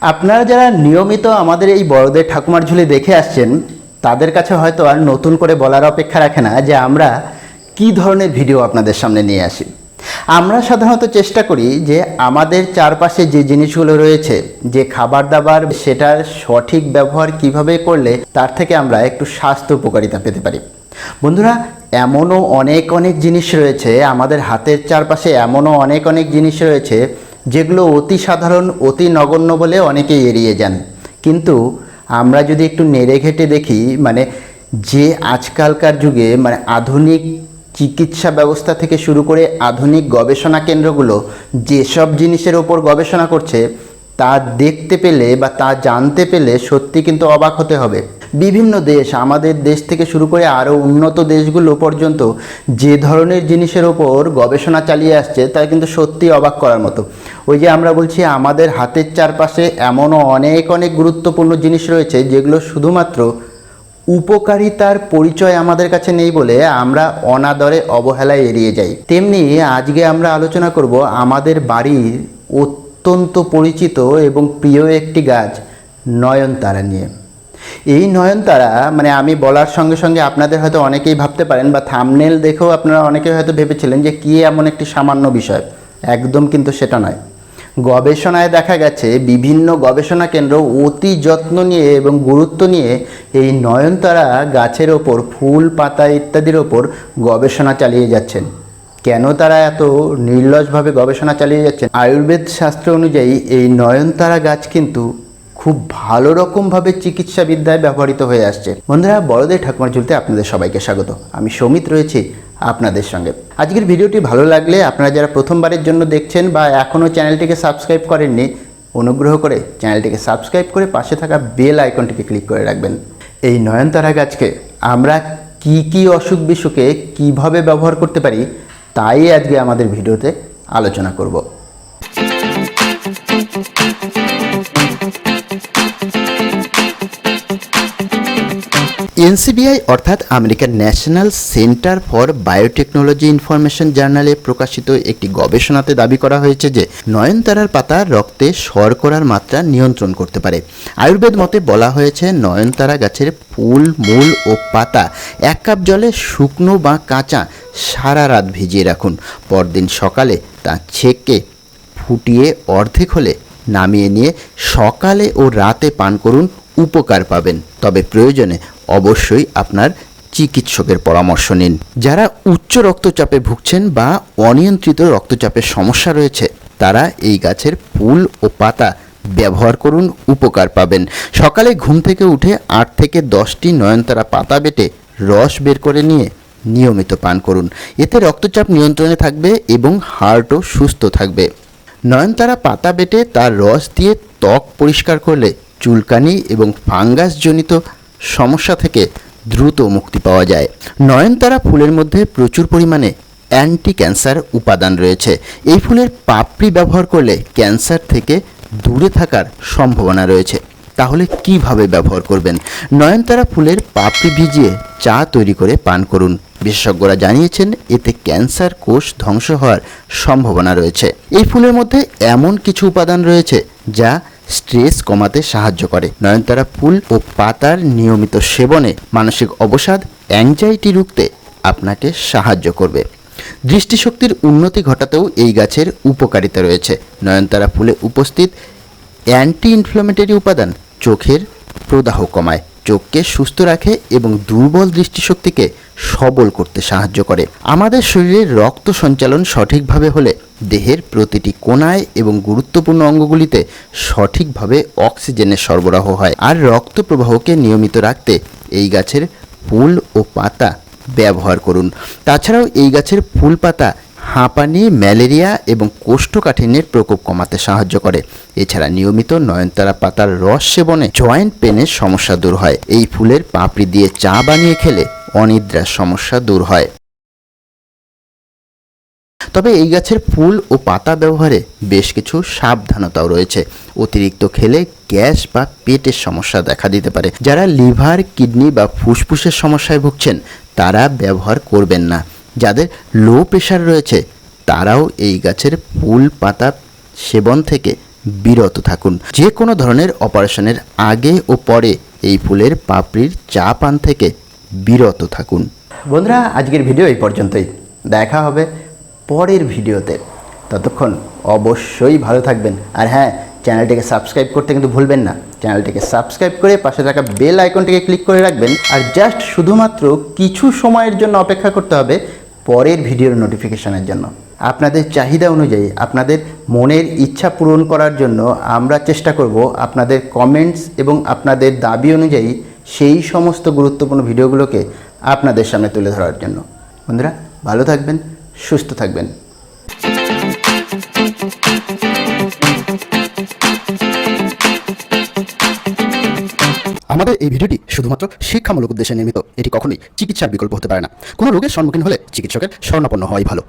আপনারা যারা নিয়মিত আমাদের এই বড়দের ঠাকুমার ঝুলি দেখে আসছেন তাদের কাছে হয়তো আর নতুন করে বলার অপেক্ষা রাখে না যে আমরা কি ধরনের ভিডিও আপনাদের সামনে নিয়ে আসি। আমরা সাধারণত চেষ্টা করি যে আমাদের চারপাশে যে জিনিসগুলো রয়েছে, যে খাবার দাবার, সেটার সঠিক ব্যবহার কিভাবে করলে তার থেকে আমরা একটু স্বাস্থ্য উপকারিতা পেতে পারি। বন্ধুরা, এমনও অনেক জিনিস রয়েছে আমাদের হাতের চারপাশে, এমনও অনেক জিনিস রয়েছে যেগুলো অতি সাধারণ, অতি নগণ্য বলে অনেকেই এড়িয়ে যান। কিন্তু আমরা যদি একটু নেড়ে ঘেটে দেখি, যে আজকালকার যুগে আধুনিক চিকিৎসা ব্যবস্থা থেকে শুরু করে আধুনিক গবেষণা কেন্দ্রগুলো যেসব জিনিসের ওপর গবেষণা করছে তা দেখতে পেলে বা তা জানতে পেলে সত্যি কিন্তু অবাক হতে হবে। বিভিন্ন দেশ, আমাদের দেশ থেকে শুরু করে আরও উন্নত দেশগুলো পর্যন্ত যে ধরনের জিনিসের ওপর গবেষণা চালিয়ে আসছে তা কিন্তু সত্যি অবাক করার মতো। ওই যে আমরা বলছি আমাদের হাতের চারপাশে এমনও অনেক গুরুত্বপূর্ণ জিনিস রয়েছে যেগুলো শুধুমাত্র উপকারিতার পরিচয় আমাদের কাছে নেই বলে আমরা অনাদরে অবহেলায় এড়িয়ে যাই। তেমনি আজকে আমরা আলোচনা করব আমাদের বাড়ির অত্যন্ত পরিচিত এবং প্রিয় একটি গাছ নয়নতারা নিয়ে। এই নয়নতারা আমি বলার সঙ্গে সঙ্গে আপনাদের হয়তো অনেকেই ভাবতে পারেন বা থাম্বনেল দেখেও আপনারা অনেকেই হয়তো ভেবেছিলেন যে কী এমন একটি সামান্য বিষয়। একদম কিন্তু সেটা নয়। গবেষণায় দেখা গেছে বিভিন্ন গবেষণা কেন্দ্র অতি যত্ন নিয়ে এবং গুরুত্ব নিয়ে এই নয়নতারা গাছের ওপর, ফুল পাতা ইত্যাদির ওপর গবেষণা চালিয়ে যাচ্ছেন। কেন তারা এত নির্লসভাবে গবেষণা চালিয়ে যাচ্ছেন? আয়ুর্বেদ শাস্ত্র অনুযায়ী এই নয়নতারা গাছ কিন্তু খুব ভালো রকমভাবে চিকিৎসাবিদ্যায় ব্যবহৃত হয়ে আসছে। বন্ধুরা, বড়দের ঠাকুমার ঝুলিতে আপনাদের সবাইকে স্বাগত। আমি সমিত রয়েছি আপনাদের সঙ্গে। আজকের ভিডিওটি ভালো লাগলে আপনারা যারা প্রথমবারের জন্য দেখছেন বা এখনও চ্যানেলটিকে সাবস্ক্রাইব করেননি, অনুগ্রহ করে চ্যানেলটিকে সাবস্ক্রাইব করে পাশে থাকা বেল আইকনটিকে ক্লিক করে রাখবেন। এই নয়নতারা গাছকে আমরা কি অসুখ বিসুখে কীভাবে ব্যবহার করতে পারি তাই আজকে আমাদের ভিডিওতে আলোচনা করব। এনসিবিআই অর্থাৎ আমেরিকার national centre for biotechnology information জার্নালে প্রকাশিত একটি গবেষণাতে দাবি করা হয়েছে যে নয়নতারার পাতা রক্তে শর্করার মাত্রা নিয়ন্ত্রণ করতে পারে। আয়ুর্বেদ মতে বলা হয়েছে নয়নতারা গাছের ফুল, মূল ও পাতা 1 কাপ জলে শুকনো বা কাঁচা সারা রাত ভিজিয়ে রাখুন। পরদিন সকালে তা ছেঁকে ফুটিয়ে অর্ধেক হলে নামিয়ে নিয়ে সকালে ও রাতে পান করুন, উপকার পাবেন। তবে প্রয়োজনে অবশ্যই আপনার চিকিৎসকের পরামর্শ নিন। যারা উচ্চ রক্তচাপে ভুগছেন বা অনিয়ন্ত্রিত রক্তচাপের সমস্যা রয়েছে তারা এই গাছের ফুল ও পাতা ব্যবহার করুন, উপকার পাবেন। সকালে ঘুম থেকে উঠে 8 থেকে 10টি নয়নতারা পাতা বেটে রস বের করে নিয়ে নিয়মিত পান করুন। এতে রক্তচাপ নিয়ন্ত্রণে থাকবে এবং হার্টও সুস্থ থাকবে। নয়নতারা পাতা বেটে তার রস দিয়ে ত্বক পরিষ্কার করলে চুলকানি এবং ফাঙ্গাসজনিত সমস্যা থেকে দ্রুত মুক্তি পাওয়া যায়। নয়নতারা ফুলের মধ্যে প্রচুর পরিমাণে অ্যান্টি ক্যান্সার উপাদান রয়েছে। এই ফুলের পাপড়ি ব্যবহার করলে ক্যান্সার থেকে দূরে থাকার সম্ভাবনা রয়েছে। তাহলে কিভাবে ব্যবহার করবেন? নয়নতারা ফুলের পাপড়ি ভিজিয়ে চা তৈরি করে পান করুন। বিশেষজ্ঞরা জানিয়েছেন এতে ক্যান্সার কোষ ধ্বংস হওয়ার সম্ভাবনা রয়েছে। এই ফুলের মধ্যে এমন কিছু উপাদান রয়েছে যা স্ট্রেস কমাতে সাহায্য করে। নয়নতারা ফুল ও পাতার নিয়মিত সেবনে মানসিক অবসাদ, অ্যাংজাইটি রুখতে আপনাকে সাহায্য করবে। দৃষ্টিশক্তির উন্নতি ঘটাতেও এই গাছের উপকারিতা রয়েছে। নয়নতারা ফুলে উপস্থিত অ্যান্টি ইনফ্ল্যামেটরি উপাদান চোখের প্রদাহ কমায়, চোখকে সুস্থ রাখে এবং দুর্বল দৃষ্টিশক্তিকে সবল করতে সাহায্য করে। আমাদের শরীরের রক্ত সঞ্চালন সঠিকভাবে হলে দেহের প্রতিটি কোণায় এবং গুরুত্বপূর্ণ অঙ্গগুলিতে সঠিকভাবে অক্সিজেনের সরবরাহ হয়। আর রক্ত প্রবাহকে নিয়মিত রাখতে এই গাছের ফুল ও পাতা ব্যবহার করুন। তাছাড়াও এই গাছের ফুল পাতা হাঁপানি, ম্যালেরিয়া এবং কোষ্ঠকাঠিন্যের প্রকোপ কমাতে সাহায্য করে। এছাড়া নিয়মিত নয়নতারা পাতার রস সেবনে জয়েন্ট পেনের সমস্যা দূর হয়। এই ফুলের পাপড়ি দিয়ে চা বানিয়ে খেলে অনিদ্রার সমস্যা দূর হয়। তবে এই গাছের ফুল ও পাতা ব্যবহারে বেশ কিছু সাবধানতাও রয়েছে। অতিরিক্ত খেলে গ্যাস বা পেটের সমস্যা দেখা দিতে পারে। যারা লিভার, কিডনি বা ফুসফুসের সমস্যায় ভুগছেন তারা ব্যবহার করবেন না। যাদের লো প্রেশার রয়েছে তারাও এই গাছের ফুল পাতা সেবন থেকে বিরত থাকুন। যে কোনো ধরনের অপারেশনের আগে ও পরে এই ফুলের পাপড়ির চা পান থেকে বিরত থাকুন। বন্ধুরা, আজকের ভিডিও এই পর্যন্তই। দেখা হবে পরের ভিডিওতে। ততক্ষণ অবশ্যই ভালো থাকবেন। আর হ্যাঁ, চ্যানেলটিকে সাবস্ক্রাইব করতে কিন্তু ভুলবেন না। চ্যানেলটিকে সাবস্ক্রাইব করে পাশে থাকা বেল আইকনটিকে ক্লিক করে রাখবেন। আর জাস্ট শুধুমাত্র কিছু সময়ের জন্য অপেক্ষা করতে হবে পরের ভিডিওর নোটিফিকেশনের জন্য। আপনাদের চাহিদা অনুযায়ী, আপনাদের মনের ইচ্ছা পূরণ করার জন্য আমরা চেষ্টা করব আপনাদের কমেন্টস এবং আপনাদের দাবি অনুযায়ী সেই সমস্ত গুরুত্বপূর্ণ ভিডিওগুলোকে আপনাদের সামনে তুলে ধরার জন্য। বন্ধুরা, ভালো থাকবেন, সুস্থ থাকবেন। আমাদের এই ভিডিওটি শুধুমাত্র শিক্ষামূলক উদ্দেশ্যে নির্মিত। এটি কখনোই চিকিৎসার বিকল্প হতে পারে না। কোনো রোগের সম্মুখীন হলে চিকিৎসকের শরণাপন্ন হওয়াই ভালো।